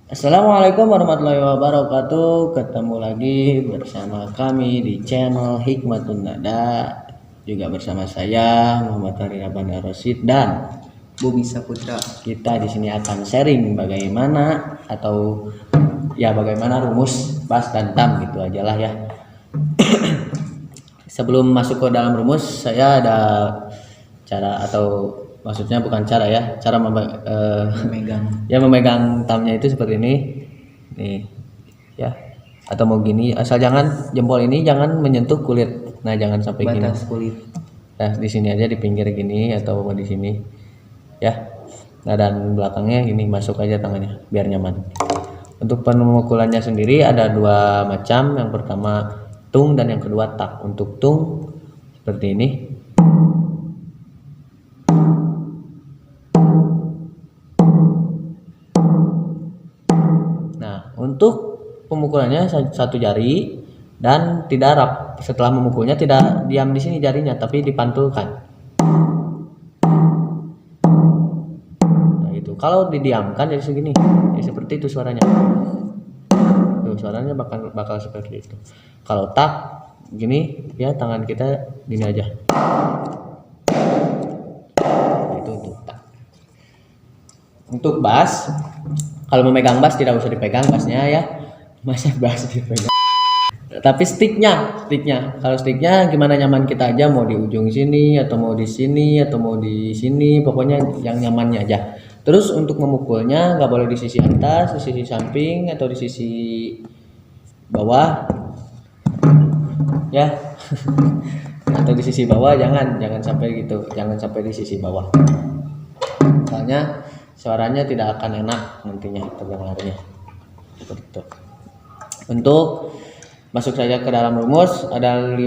Assalamualaikum warahmatullahi wabarakatuh. Ketemu lagi bersama kami di channel Hikmatun Nada. Juga bersama saya Muhammad Harina Bandar Rosid dan Bobi Saputra. kita di sini akan sharing bagaimana bagaimana rumus bas dan tam gitu aja lah ya. Sebelum masuk ke dalam rumus, saya ada cara atau maksudnya bukan cara ya, cara memegang tamnya itu seperti ini nih ya, atau mau gini, asal jangan jempol ini jangan menyentuh kulit. Nah, jangan sampai gini. Batas kulit. Nah, di sini aja di pinggir gini atau mau di sini ya. Nah, dan belakangnya gini, masuk aja tangannya biar nyaman. Untuk pemukulannya sendiri ada dua macam, yang pertama tung dan yang kedua tak. Untuk tung seperti ini. Nah, untuk pemukulannya satu jari dan tidak rap. Setelah memukulnya tidak diam di sini jarinya, tapi dipantulkan. Nah, itu kalau didiamkan jadi segini. Jadi seperti itu suaranya. Tuh, suaranya bakal seperti itu. Kalau tak gini ya, tangan kita gini aja. Itu untuk tak. Untuk bass, kalau memegang bass tidak usah dipegang bassnya ya. Masa bass dipegang. Tapi sticknya, kalau sticknya gimana nyaman kita aja, mau di ujung sini atau mau di sini atau mau di sini, pokoknya yang nyamannya aja. Terus untuk memukulnya nggak boleh di sisi atas, di sisi samping atau di sisi bawah, ya. Atau di sisi bawah jangan sampai gitu, jangan sampai di sisi bawah. Soalnya suaranya tidak akan enak nantinya terdengarnya. Seperti itu. Untuk masuk saja ke dalam rumus, ada 5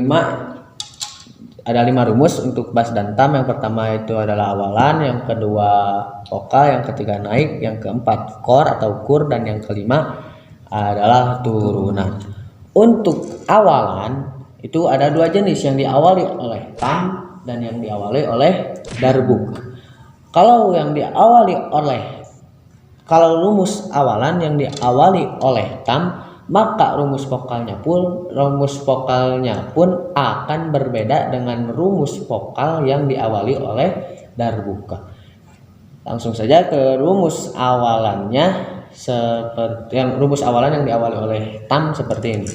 rumus untuk bass dan tam. Yang pertama itu adalah awalan, yang kedua vokal, yang ketiga naik, yang keempat core atau kur, dan yang kelima adalah turunan. Untuk awalan itu ada 2 jenis, yang diawali oleh tam dan yang diawali oleh darbuk. Kalau rumus awalan yang diawali oleh tam, maka rumus vokalnya pun akan berbeda dengan rumus vokal yang diawali oleh darbuka. Langsung saja ke rumus awalannya, rumus awalan yang diawali oleh tam seperti ini.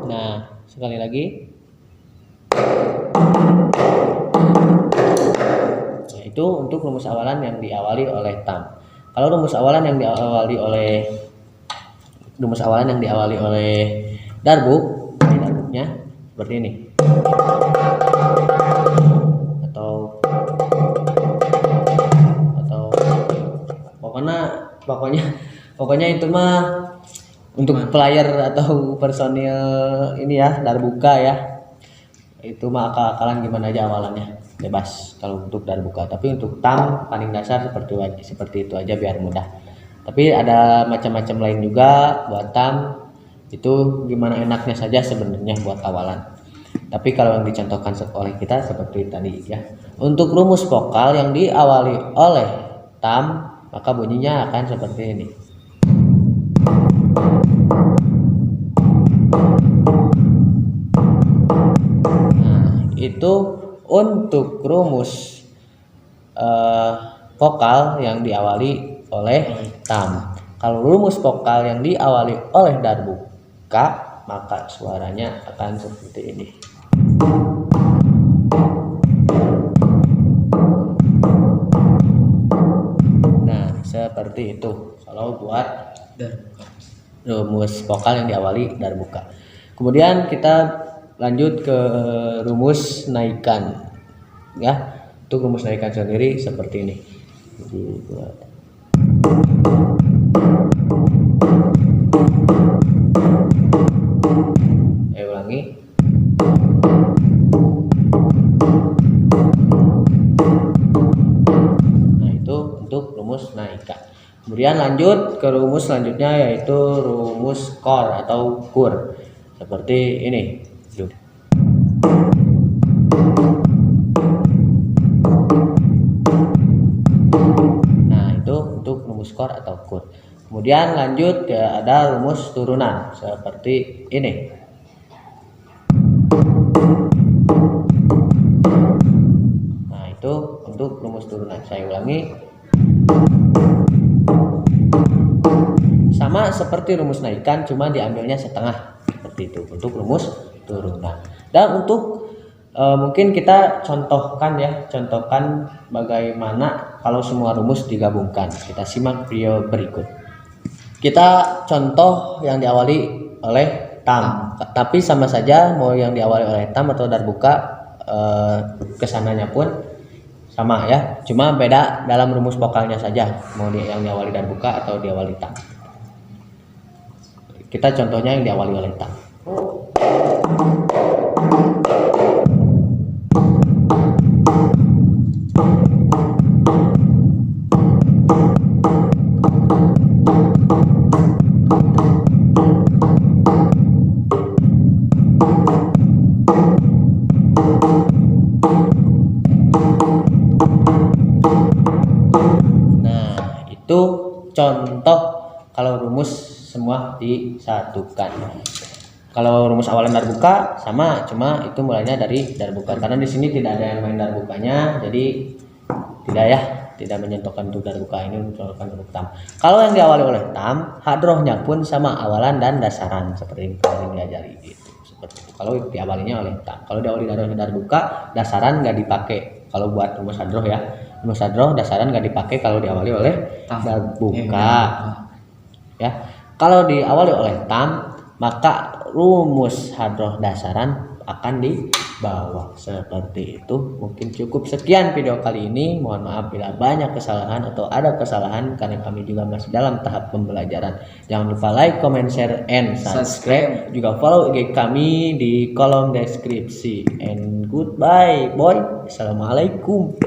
Nah, sekali lagi. Nah, itu untuk rumus awalan yang diawali oleh tam. Kalau rumus awalan yang diawali oleh darbuk, darbuknya seperti ini. Atau pokoknya itu mah untuk player atau personil ini ya, darbuka ya. Itu mah akal-akalan gimana aja awalannya, bebas kalau untuk darbuka. Tapi untuk tam paling dasar seperti itu aja biar mudah. Tapi ada macam-macam lain juga buat tam, itu gimana enaknya saja sebenarnya buat awalan. Tapi kalau yang dicontohkan oleh kita seperti tadi ya. Untuk rumus vokal yang diawali oleh tam, maka bunyinya akan seperti ini. Itu untuk rumus vokal yang diawali oleh tam. Kalau rumus vokal yang diawali oleh darbuka, maka suaranya akan seperti ini. Nah, seperti itu kalau buat rumus vokal yang diawali darbuka. Kemudian kita lanjut ke rumus naikan ya. Untuk rumus naikan sendiri seperti ini. Jadi ulangi. Nah, itu untuk rumus naikan. Kemudian lanjut ke rumus selanjutnya, yaitu rumus core atau kur seperti ini. skor atau kur. Kemudian lanjut ya, ada rumus turunan seperti ini. Nah, itu untuk rumus turunan. Saya ulangi. Sama seperti rumus naikan, cuma diambilnya setengah seperti itu untuk rumus turunan. Dan untuk mungkin kita contohkan bagaimana kalau semua rumus digabungkan. Kita simak video berikut. Kita contoh yang diawali oleh tam, tapi sama saja mau yang diawali oleh tam atau darbuka, kesananya pun sama ya, cuma beda dalam rumus vokalnya saja, mau yang diawali darbuka atau diawali tam. Kita contohnya yang diawali oleh tam. Nah, itu contoh kalau rumus semua disatukan. Kalau rumus awalan darbuka sama, cuma itu mulainya dari darbuka. Karena di sini tidak ada yang main darbukanya, jadi tidak menyentuhkan untuk darbuka, ini mencontohkan untuk tam. Kalau yang diawali oleh tam, hadrohnya pun sama awalan dan dasaran seperti yang kemarin diajari gitu. Seperti itu. Kalau diawalinya oleh tam, kalau diawali dari darbuka, dasaran nggak dipakai. Kalau buat rumus hadroh ya, rumus hadroh dasaran nggak dipakai kalau diawali oleh darbuka. Ya, kalau diawali oleh tam, maka rumus hadroh dasaran akan dibawa seperti itu. Mungkin cukup sekian video kali ini. Mohon maaf bila banyak kesalahan atau ada kesalahan karena kami juga masih dalam tahap pembelajaran. Jangan lupa like, comment, share, and subscribe. Juga follow IG kami di kolom deskripsi. And goodbye, boy. Assalamualaikum.